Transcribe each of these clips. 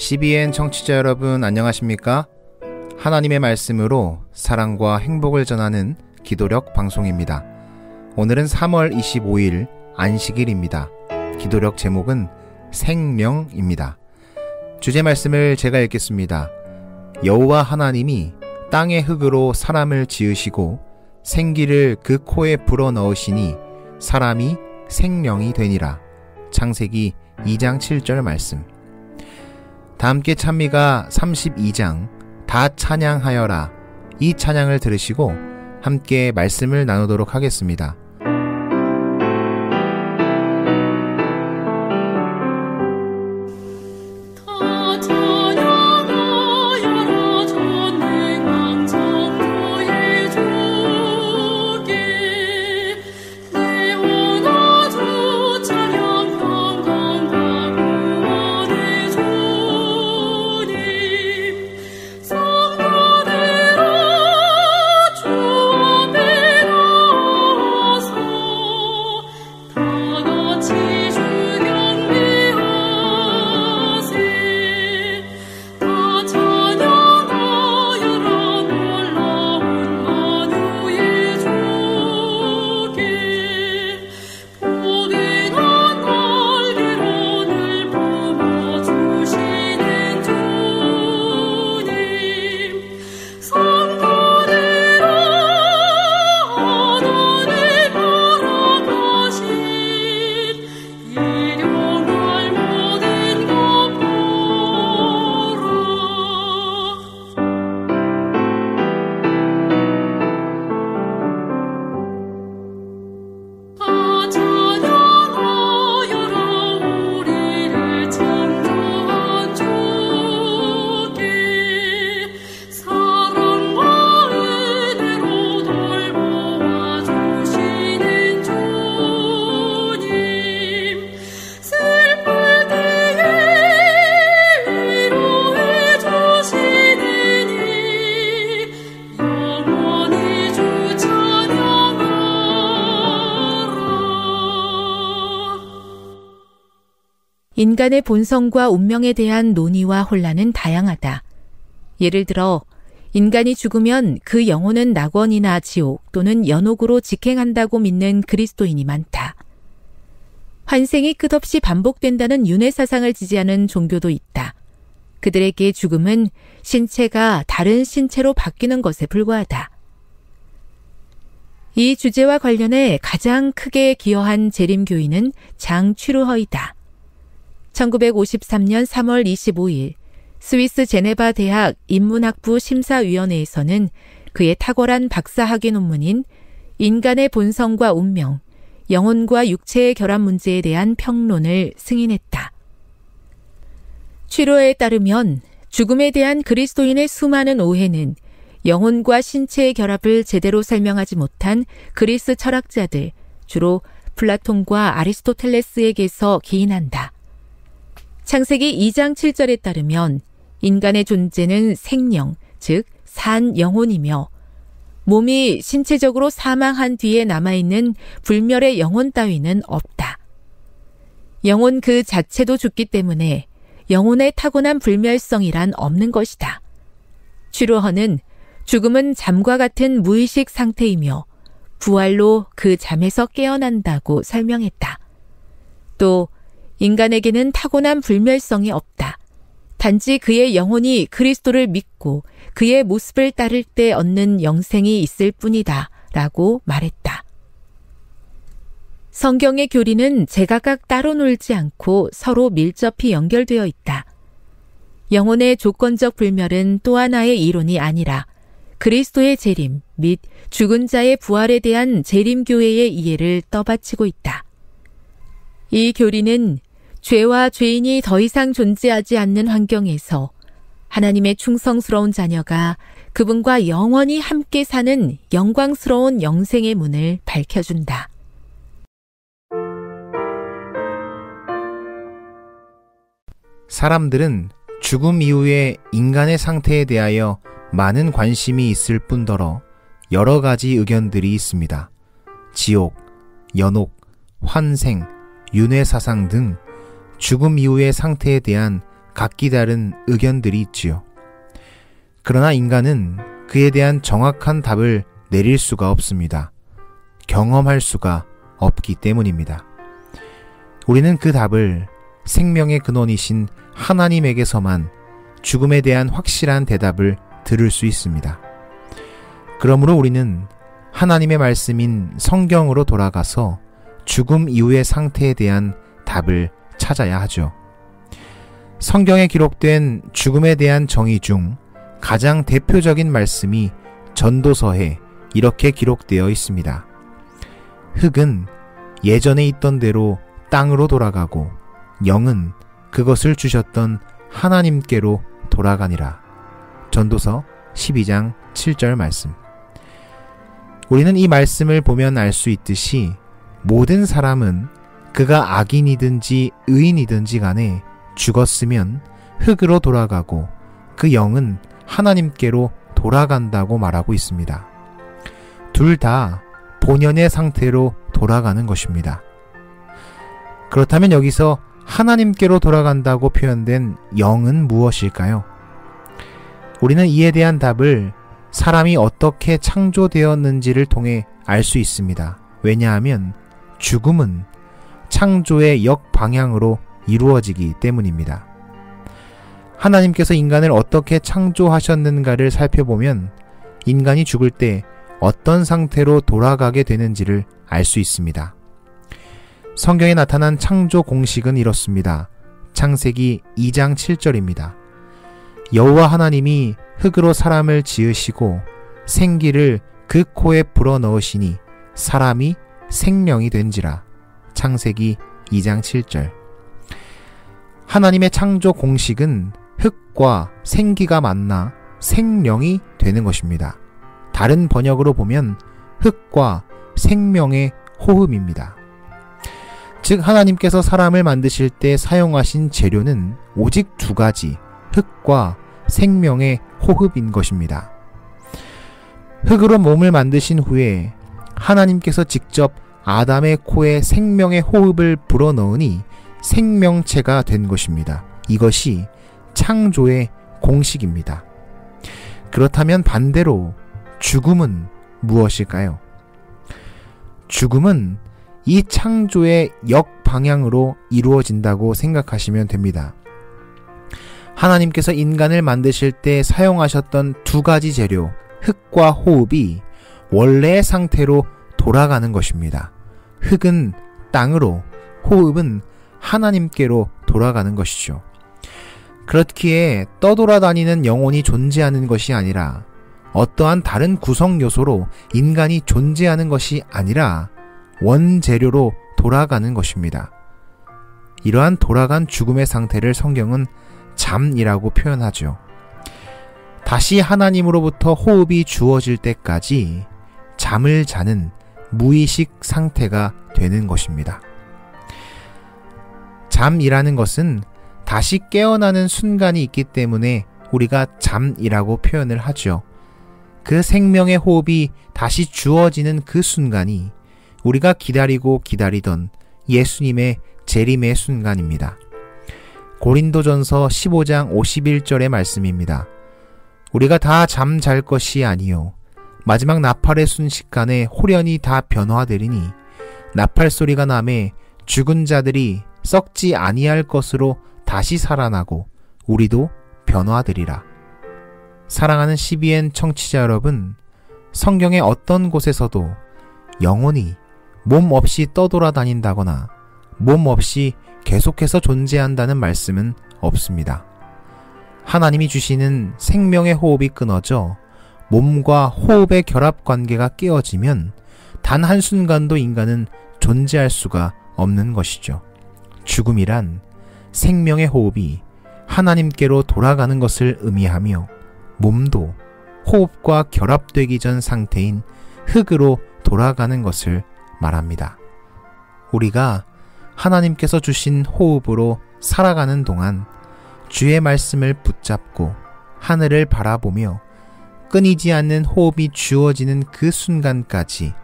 CBN 청취자 여러분 안녕하십니까? 하나님의 말씀으로 사랑과 행복을 전하는 기도력 방송입니다. 오늘은 3월 25일 안식일입니다. 기도력 제목은 생명입니다. 주제 말씀을 제가 읽겠습니다. 여호와 하나님이 땅의 흙으로 사람을 지으시고 생기를 그 코에 불어넣으시니 사람이 생명이 되니라. 창세기 2장 7절 말씀. 다 함께 찬미가 32장 다 찬양하여라, 이 찬양을 들으시고 함께 말씀을 나누도록 하겠습니다. 인간의 본성과 운명에 대한 논의와 혼란은 다양하다. 예를 들어 인간이 죽으면 그 영혼은 낙원이나 지옥 또는 연옥으로 직행한다고 믿는 그리스도인이 많다. 환생이 끝없이 반복된다는 윤회 사상을 지지하는 종교도 있다. 그들에게 죽음은 신체가 다른 신체로 바뀌는 것에 불과하다. 이 주제와 관련해 가장 크게 기여한 재림교인은 장취루허이다. 1953년 3월 25일 스위스 제네바 대학 인문학부 심사위원회에서는 그의 탁월한 박사학위 논문인 인간의 본성과 운명, 영혼과 육체의 결합 문제에 대한 평론을 승인했다. 취루허에 따르면 죽음에 대한 그리스도인의 수많은 오해는 영혼과 신체의 결합을 제대로 설명하지 못한 그리스 철학자들, 주로 플라톤과 아리스토텔레스에게서 기인한다. 창세기 2장 7절에 따르면 인간의 존재는 생령, 즉 산 영혼이며 몸이 신체적으로 사망한 뒤에 남아있는 불멸의 영혼 따위는 없다. 영혼 그 자체도 죽기 때문에 영혼의 타고난 불멸성이란 없는 것이다. 취루허는 죽음은 잠과 같은 무의식 상태이며 부활로 그 잠에서 깨어난다고 설명했다. 또 인간에게는 타고난 불멸성이 없다. 단지 그의 영혼이 그리스도를 믿고 그의 모습을 따를 때 얻는 영생이 있을 뿐이다 라고 말했다. 성경의 교리는 제각각 따로 놀지 않고 서로 밀접히 연결되어 있다. 영혼의 조건적 불멸은 또 하나의 이론이 아니라 그리스도의 재림 및 죽은 자의 부활에 대한 재림교회의 이해를 떠받치고 있다. 이 교리는 죄와 죄인이 더 이상 존재하지 않는 환경에서 하나님의 충성스러운 자녀가 그분과 영원히 함께 사는 영광스러운 영생의 문을 밝혀준다. 사람들은 죽음 이후의 인간의 상태에 대하여 많은 관심이 있을 뿐더러 여러 가지 의견들이 있습니다. 지옥, 연옥, 환생, 윤회사상 등 죽음 이후의 상태에 대한 각기 다른 의견들이 있지요. 그러나 인간은 그에 대한 정확한 답을 내릴 수가 없습니다. 경험할 수가 없기 때문입니다. 우리는 그 답을 생명의 근원이신 하나님에게서만 죽음에 대한 확실한 대답을 들을 수 있습니다. 그러므로 우리는 하나님의 말씀인 성경으로 돌아가서 죽음 이후의 상태에 대한 답을 찾아야 하죠. 성경에 기록된 죽음에 대한 정의 중 가장 대표적인 말씀이 전도서에 이렇게 기록되어 있습니다. 흙은 예전에 있던 대로 땅으로 돌아가고 영은 그것을 주셨던 하나님께로 돌아가니라. 전도서 12장 7절 말씀. 우리는 이 말씀을 보면 알 수 있듯이 모든 사람은 그가 악인이든지 의인이든지 간에 죽었으면 흙으로 돌아가고 그 영은 하나님께로 돌아간다고 말하고 있습니다. 둘 다 본연의 상태로 돌아가는 것입니다. 그렇다면 여기서 하나님께로 돌아간다고 표현된 영은 무엇일까요? 우리는 이에 대한 답을 사람이 어떻게 창조되었는지를 통해 알 수 있습니다. 왜냐하면 죽음은 창조의 역방향으로 이루어지기 때문입니다. 하나님께서 인간을 어떻게 창조하셨는가를 살펴보면 인간이 죽을 때 어떤 상태로 돌아가게 되는지를 알 수 있습니다. 성경에 나타난 창조 공식은 이렇습니다. 창세기 2장 7절입니다. 여호와 하나님이 흙으로 사람을 지으시고 생기를 그 코에 불어넣으시니 사람이 생명이 된지라. 창세기 2장 7절. 하나님의 창조 공식은 흙과 생기가 만나 생명이 되는 것입니다. 다른 번역으로 보면 흙과 생명의 호흡입니다. 즉 하나님께서 사람을 만드실 때 사용하신 재료는 오직 두 가지, 흙과 생명의 호흡인 것입니다. 흙으로 몸을 만드신 후에 하나님께서 직접 아담의 코에 생명의 호흡을 불어넣으니 생명체가 된 것입니다. 이것이 창조의 공식입니다. 그렇다면 반대로 죽음은 무엇일까요? 죽음은 이 창조의 역방향으로 이루어진다고 생각하시면 됩니다. 하나님께서 인간을 만드실 때 사용하셨던 두 가지 재료, 흙과 호흡이 원래의 상태로 돌아가는 것입니다. 흙은 땅으로, 호흡은 하나님께로 돌아가는 것이죠. 그렇기에 떠돌아다니는 영혼이 존재하는 것이 아니라 어떠한 다른 구성 요소로 인간이 존재하는 것이 아니라 원재료로 돌아가는 것입니다. 이러한 돌아간 죽음의 상태를 성경은 잠이라고 표현하죠. 다시 하나님으로부터 호흡이 주어질 때까지 잠을 자는 무의식 상태가 되는 것입니다. 잠이라는 것은 다시 깨어나는 순간이 있기 때문에 우리가 잠이라고 표현을 하죠. 그 생명의 호흡이 다시 주어지는 그 순간이 우리가 기다리고 기다리던 예수님의 재림의 순간입니다. 고린도전서 15장 51절의 말씀입니다. 우리가 다 잠잘 것이 아니요 마지막 나팔의 순식간에 홀연히 다 변화되리니 나팔 소리가 나매 죽은 자들이 썩지 아니할 것으로 다시 살아나고 우리도 변화되리라. 사랑하는 CBN 청취자 여러분, 성경의 어떤 곳에서도 영혼이 몸 없이 떠돌아다닌다거나 몸 없이 계속해서 존재한다는 말씀은 없습니다. 하나님이 주시는 생명의 호흡이 끊어져 몸과 호흡의 결합 관계가 깨어지면 단 한순간도 인간은 존재할 수가 없는 것이죠. 죽음이란 생명의 호흡이 하나님께로 돌아가는 것을 의미하며 몸도 호흡과 결합되기 전 상태인 흙으로 돌아가는 것을 말합니다. 우리가 하나님께서 주신 호흡으로 살아가는 동안 주의 말씀을 붙잡고 하늘을 바라보며 끊이지 않는 호흡이 주어지는 그 순간까지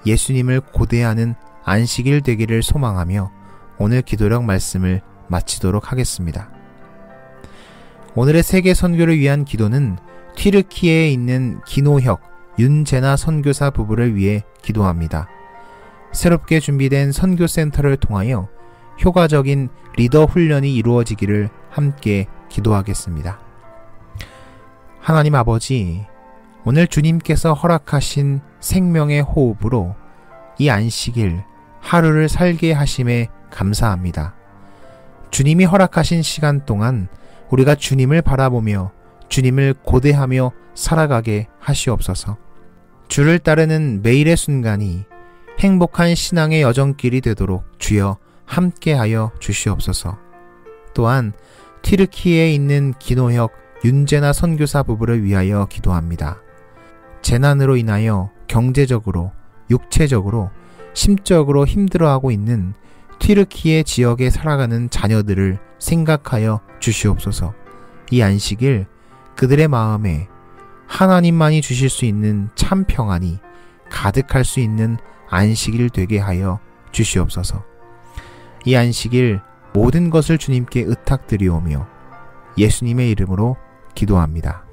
예수님을 고대하는 안식일 되기를 소망하며 오늘 기도력 말씀을 마치도록 하겠습니다. 오늘의 세계 선교를 위한 기도는 튀르키예에 있는 기노혁, 윤제나 선교사 부부를 위해 기도합니다. 새롭게 준비된 선교센터를 통하여 효과적인 리더 훈련이 이루어지기를 함께 기도하겠습니다. 하나님 아버지, 오늘 주님께서 허락하신 생명의 호흡으로 이 안식일 하루를 살게 하심에 감사합니다. 주님이 허락하신 시간 동안 우리가 주님을 바라보며 주님을 고대하며 살아가게 하시옵소서. 주를 따르는 매일의 순간이 행복한 신앙의 여정길이 되도록 주여 함께하여 주시옵소서. 또한 튀르키예에 있는 기노혁, 윤제나 선교사 부부를 위하여 기도합니다. 재난으로 인하여 경제적으로, 육체적으로, 심적으로 힘들어하고 있는 튀르키예 지역에 살아가는 자녀들을 생각하여 주시옵소서. 이 안식일 그들의 마음에 하나님만이 주실 수 있는 참 평안이 가득할 수 있는 안식일 되게 하여 주시옵소서. 이 안식일 모든 것을 주님께 의탁드리오며 예수님의 이름으로 기도합니다.